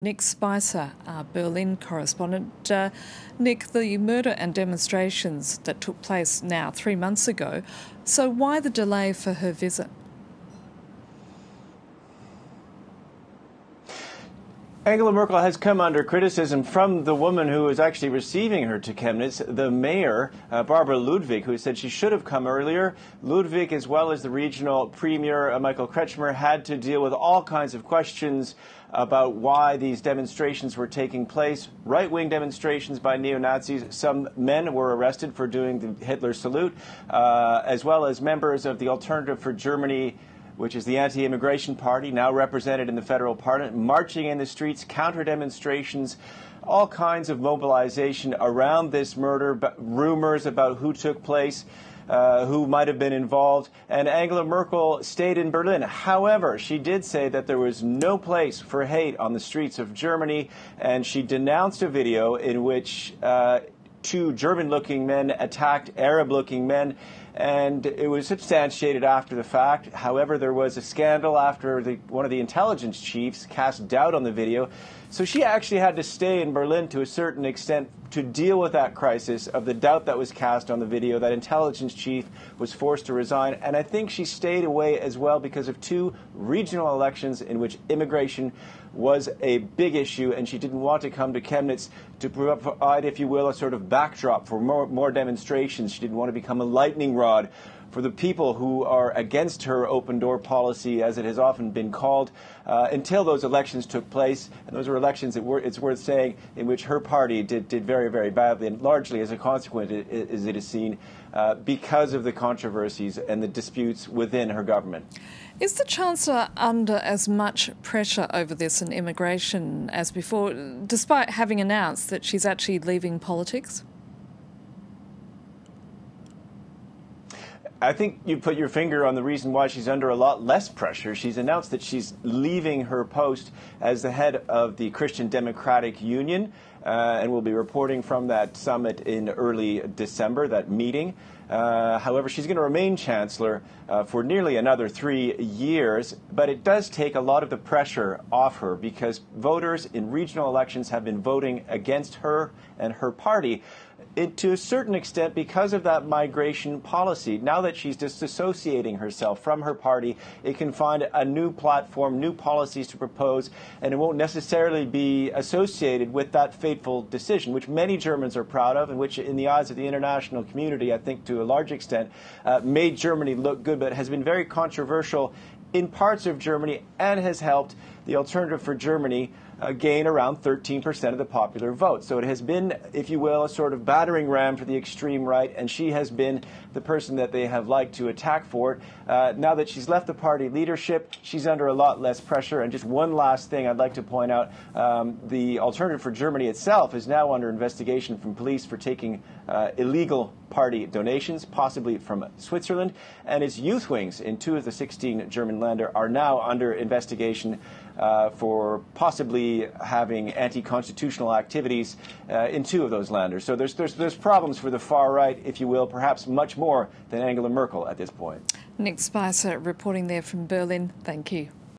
Nick Spicer, our Berlin correspondent. Nick, the murder and demonstrations that took place now 3 months ago, so why the delay for her visit? Angela Merkel has come under criticism from the woman who was actually receiving her to Chemnitz, the mayor, Barbara Ludwig, who said she should have come earlier. Ludwig, as well as the regional premier, Michael Kretschmer, had to deal with all kinds of questions about why these demonstrations were taking place. Right-wing demonstrations by neo-Nazis. Some men were arrested for doing the Hitler salute, as well as members of the Alternative for Germany, which is the anti-immigration party, now represented in the federal parliament, marching in the streets, counter-demonstrations, all kinds of mobilization around this murder, rumors about who took place, who might have been involved. And Angela Merkel stayed in Berlin. However, she did say that there was no place for hate on the streets of Germany, and she denounced a video in which two German-looking men attacked Arab-looking men, and it was substantiated after the fact. However, there was a scandal after one of the intelligence chiefs cast doubt on the video. So she actually had to stay in Berlin to a certain extent to deal with that crisis of the doubt that was cast on the video. That intelligence chief was forced to resign. And I think she stayed away as well because of two regional elections in which immigration was a big issue, and she didn't want to come to Chemnitz to provide, if you will, a sort of backdrop for more demonstrations. She didn't want to become a lightning rod for the people who are against her open-door policy, as it has often been called, until those elections took place. And those were elections, it's worth saying, in which her party did very, very badly, and largely as a consequence, as it is seen, because of the controversies and the disputes within her government. Is the Chancellor under as much pressure over this and immigration as before, despite having announced that she's actually leaving politics? I think you put your finger on the reason why she's under a lot less pressure. She's announced that she's leaving her post as the head of the Christian Democratic Union, and will be reporting from that summit in early December, that meeting. However, she's going to remain Chancellor for nearly another 3 years, but it does take a lot of the pressure off her because voters in regional elections have been voting against her and her party to a certain extent because of that migration policy. Now that she's disassociating herself from her party, it can find a new platform, new policies to propose, and it won't necessarily be associated with that fateful decision, which many Germans are proud of and which, in the eyes of the international community, I think to a large extent, made Germany look good, but has been very controversial in parts of Germany and has helped the Alternative for Germany gain around 13% of the popular vote. So it has been, if you will, a sort of battering ram for the extreme right, and she has been the person that they have liked to attack for it. Now that she's left the party leadership, she's under a lot less pressure. And just one last thing I'd like to point out, the Alternative for Germany itself is now under investigation from police for taking illegal party donations, possibly from Switzerland, and its youth wings in 2 of the 16 German Länder are now under investigation for possibly having anti-constitutional activities in 2 of those Länder. So there's problems for the far right, if you will, perhaps much more than Angela Merkel at this point. Nick Spicer reporting there from Berlin. Thank you.